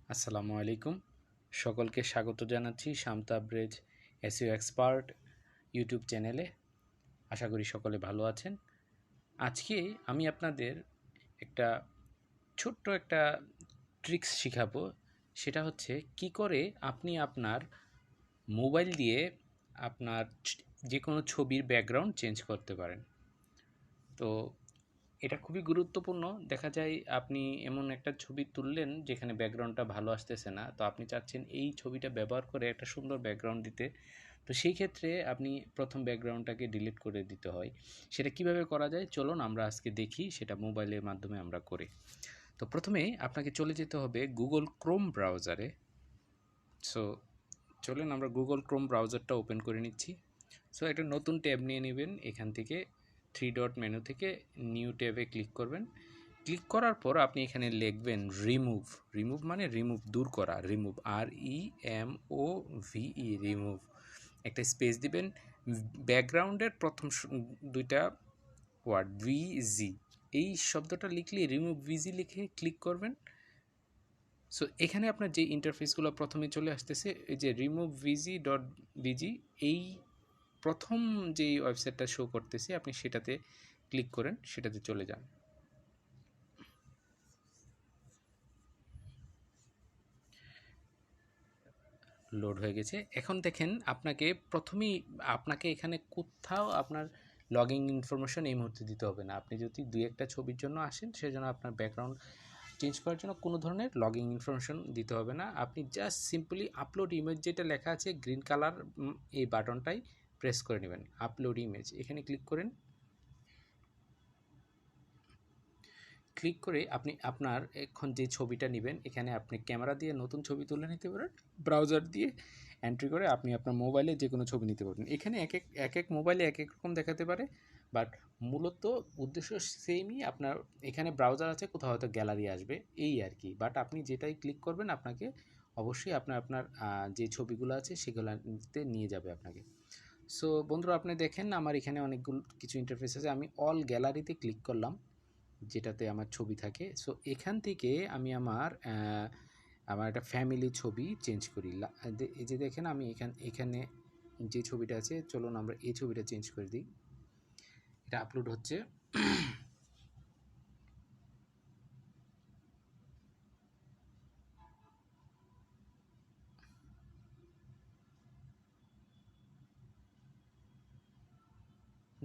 আসসালামু আলাইকুম। সকলকে স্বাগত জানাচ্ছি শামতা ব্রেজ এসইও এক্সপার্ট ইউটিউব চ্যানেলে। আশা করি সকলে ভালো আছেন। আজকে আমি আপনাদের একটা ছোট্ট একটা ট্রিক্স শিখাবো। সেটা হচ্ছে কি করে আপনি আপনার মোবাইল দিয়ে আপনার যে কোনো ছবির ব্যাকগ্রাউন্ড চেঞ্জ করতে পারেন। তো এটা খুবই গুরুত্বপূর্ণ। দেখা যায় আপনি এমন একটা ছবি তুললেন যেখানে ব্যাকগ্রাউন্ডটা ভালো আসতেছে না, তো আপনি চাচ্ছেন এই ছবিটা ব্যবহার করে একটা সুন্দর ব্যাকগ্রাউন্ড দিতে। তো সেই ক্ষেত্রে আপনি প্রথম ব্যাকগ্রাউন্ডটাকে ডিলিট করে দিতে হয়। সেটা কিভাবে করা যায় চলুন আমরা আজকে দেখি, সেটা মোবাইলের মাধ্যমে আমরা করি। তো প্রথমে আপনাকে চলে যেতে হবে গুগল ক্রোম ব্রাউজারে। সো চলুন আমরা গুগল ক্রোম ব্রাউজারটা ওপেন করে নিচ্ছি। সো একটা নতুন ট্যাব নিয়ে নেবেন, এখান থেকে থ্রি ডট মেনু থেকে নিউ ট্যাবে ক্লিক করবেন। ক্লিক করার পর আপনি এখানে লিখবেন রিমুভ। রিমুভ মানে রিমুভ, দূর করা। Remove, REMOVE, remove. একটা স্পেস দিবেন। ব্যাকগ্রাউন্ডের প্রথম দুইটা ওয়ার্ড VG, এই শব্দটা লিখলে রিমুভ VG লিখে ক্লিক করবেন। সো এখানে আপনার যে ইন্টারফেসগুলো প্রথমে চলে আসতেছে, এই যে রিমুভ VG.BG, এই প্রথম যে ওয়েবসাইটটা শো করতেছে আপনি সেটাতে ক্লিক করেন, সেটাতে চলে যান। লোড হয়ে গেছে। এখন দেখেন আপনাকে এখানে কোথাও আপনার লগইন ইনফরমেশন এই মুহূর্তে দিতে হবে না। আপনি যদি দুই একটা ছবির জন্য আসেন, সেজন্য আপনার ব্যাকগ্রাউন্ড চেঞ্জ করার জন্য কোনো ধরনের লগইন ইনফরমেশন দিতে হবে না। আপনি জাস্ট সিম্পলি আপলোড ইমেজ, যেটা লেখা আছে গ্রিন কালার, এই বাটনটাই প্রেস করে নেবেন। আপলোড ইমেজ, এখানে ক্লিক করেন। ক্লিক করে আপনি আপনার এখন যে ছবিটা নেবেন, এখানে আপনি ক্যামেরা দিয়ে নতুন ছবি তুলে নিতে পারেন। ব্রাউজার দিয়ে এন্ট্রি করে আপনি আপনার মোবাইলে যে কোনো ছবি নিতে পারবেন। এখানে এক এক মোবাইলে এক এক রকম দেখাতে পারে, বাট মূলত উদ্দেশ্য সেমই। আপনার এখানে ব্রাউজার আছে, কোথাও হয়তো গ্যালারি আসবে, এই আর কি। বাট আপনি যেটাই ক্লিক করবেন আপনাকে অবশ্যই আপনার যে ছবিগুলো আছে সেগুলোতে নিয়ে যাবে আপনাকে। সো বন্ধুরা, আপনি দেখেন আমার এখানে অনেকগুলো কিছু ইন্টারফেস আছে। আমি অল গ্যালারিতে ক্লিক করলাম, যেটাতে আমার ছবি থাকে। সো এখান থেকে আমি আমার একটা ফ্যামিলি ছবি চেঞ্জ করি। এই যে দেখেন আমি এখানে যে ছবিটা আছে, চলুন আমরা এই ছবিটা চেঞ্জ করে দিই। এটা আপলোড হচ্ছে।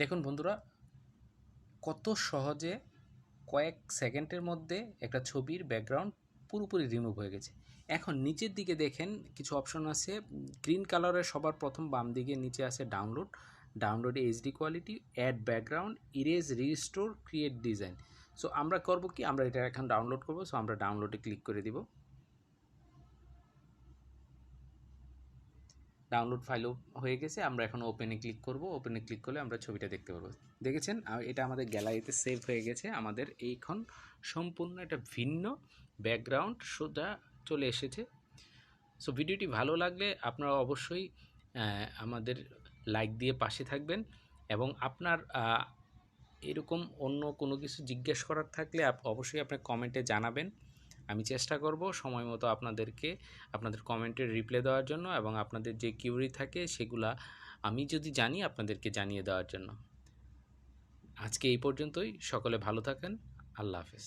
দেখুন বন্ধুরা, কত সহজে কয়েক সেকেন্ডের মধ্যে একটা ছবির ব্যাকগ্রাউন্ড পুরোপুরি রিমুভ হয়ে গেছে। এখন নিচের দিকে দেখেন কিছু অপশন আছে। গ্রিন কালারের সবার প্রথম বাম দিকে নিচে আছে ডাউনলোড। ডাউনলোডে HD quality, add background, erase, restore, create design. So আমরা করব কি, আমরা এটা এখন ডাউনলোড করব। সো আমরা ডাউনলোডে ক্লিক করে দিব। ডাউনলোড ফাইলও হয়ে গেছে। আমরা এখন ওপেনে ক্লিক করব। ওপেনে ক্লিক করলে আমরা ছবিটা দেখতে পারবো। দেখেছেন, এটা আমাদের গ্যালারিতে সেভ হয়ে গেছে। আমাদের এইখন সম্পূর্ণ একটা ভিন্ন ব্যাকগ্রাউন্ড সোজা চলে এসেছে। সো ভিডিওটি ভালো লাগলে আপনারা অবশ্যই আমাদের লাইক দিয়ে পাশে থাকবেন, এবং আপনার এরকম অন্য কোনো কিছু জিজ্ঞেস করার থাকলে অবশ্যই আপনার কমেন্টে জানাবেন। আমি চেষ্টা করব সময় মতো আপনাদের কমেন্টের রিপ্লাই দেওয়ার জন্য, এবং আপনাদের যে কিউরি থাকে সেগুলা আমি যদি জানি আপনাদেরকে জানিয়ে দেওয়ার জন্য। আজকে এই পর্যন্তই। সকলে ভালো থাকেন। আল্লাহ হাফেজ।